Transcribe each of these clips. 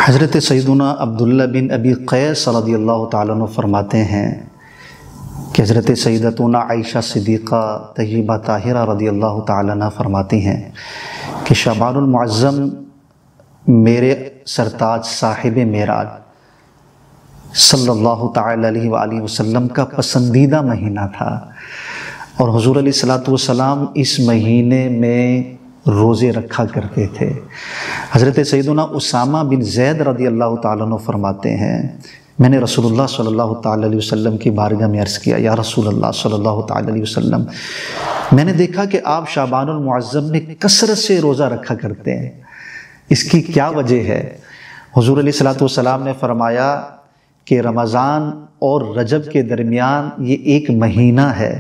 حضرت سیدنا عبداللہ بن ابی قیس رضی اللہ تعالیٰ عنہ فرماتے ہیں کہ حضرت سیدتنا عائشہ صدیقہ طیبہ طاہرہ رضی اللہ تعالیٰ عنہ فرماتی ہیں کہ شعبان المعظم میرے سرتاج صاحب معراج صلی اللہ تعالیٰ علیہ وآلہ وسلم کا پسندیدہ مہینہ تھا، اور حضور علیہ الصلوۃ والسلام اس مہینے میں روزے رکھا کرتے تھے۔ حضرت سیدنا اسامہ بن زید رضی اللہ تعالیٰ عنہ فرماتے ہیں میں نے رسول اللہ صلی اللہ تعالیٰ علیہ وسلم کی بارگاہ میں عرض کیا، یا رسول اللہ صلی اللہ تعالیٰ علیہ وسلم، میں نے دیکھا کہ آپ شعبان المعظم میں کثرت سے روزہ رکھا کرتے ہیں، اس کی کیا وجہ ہے؟ حضور علیہ الصلوۃ والسلام نے فرمایا کہ رمضان اور رجب کے درمیان یہ ایک مہینہ ہے،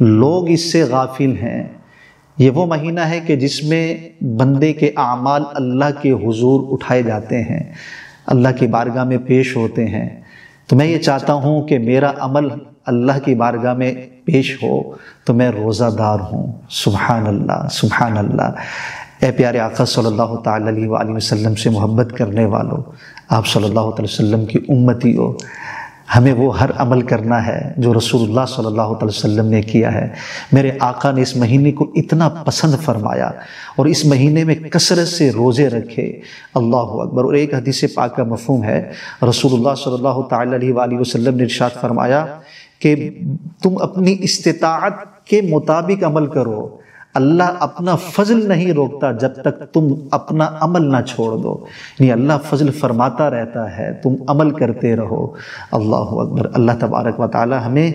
لوگ اس سے غافل ہیں۔ یہ وہ مہینہ ہے کہ جس میں بندے کے اعمال اللہ کے حضور اٹھائے جاتے ہیں، اللہ کی بارگاہ میں پیش ہوتے ہیں۔ تو میں یہ چاہتا ہوں کہ میرا عمل اللہ کی بارگاہ میں پیش ہو تو میں روزہ دار ہوں۔ سبحان اللہ، سبحان اللہ۔ اے پیارے آقا صلی اللہ تعالیٰ علیہ وآلہ وسلم سے محبت کرنے والوں، آپ صلی اللہ علیہ وسلم کی امتی ہو، ہمیں وہ ہر عمل کرنا ہے جو رسول اللہ صلی اللہ علیہ وسلم نے کیا ہے۔ میرے آقا نے اس مہینے کو اتنا پسند فرمایا اور اس مہینے میں کثرت سے روزے رکھے۔ اللہ اکبر۔ اور ایک حدیث پاک کا مفہوم ہے، رسول اللہ صلی اللہ تعالیٰ علیہ وآلہ وسلم نے ارشاد فرمایا کہ تم اپنی استطاعت کے مطابق عمل کرو، اللہ اپنا فضل نہیں روکتا جب تک تم اپنا عمل نہ چھوڑ دو، یعنی اللہ فضل فرماتا رہتا ہے، تم عمل کرتے رہو۔ اللہ اکبر۔ اللہ تبارک و تعالی ہمیں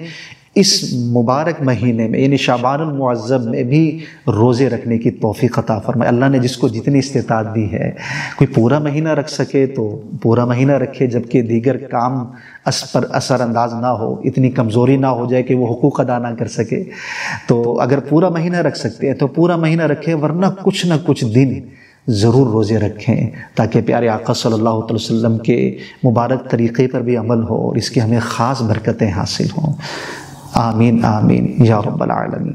اس مبارک مہینے میں یعنی شعبان المعظم میں بھی روزے رکھنے کی توفیق عطا فرمائے۔ اللہ نے جس کو جتنی استطاعت دی ہے، کوئی پورا مہینہ رکھ سکے تو پورا مہینہ رکھے، جبکہ دیگر کام اس پر اثر انداز نہ ہو، اتنی کمزوری نہ ہو جائے کہ وہ حقوق ادا نہ کر سکے، تو اگر پورا مہینہ رکھ سکتے ہیں تو پورا مہینہ رکھے، ورنہ کچھ نہ کچھ دن ضرور روزے رکھیں تاکہ پیارے آقا صلی اللہ علیہ وسلم کے مبارک طریقے پر بھی عمل ہو اور اس کی ہمیں خاص برکتیں حاصل ہوں۔ آمین آمین یا رب العالمین۔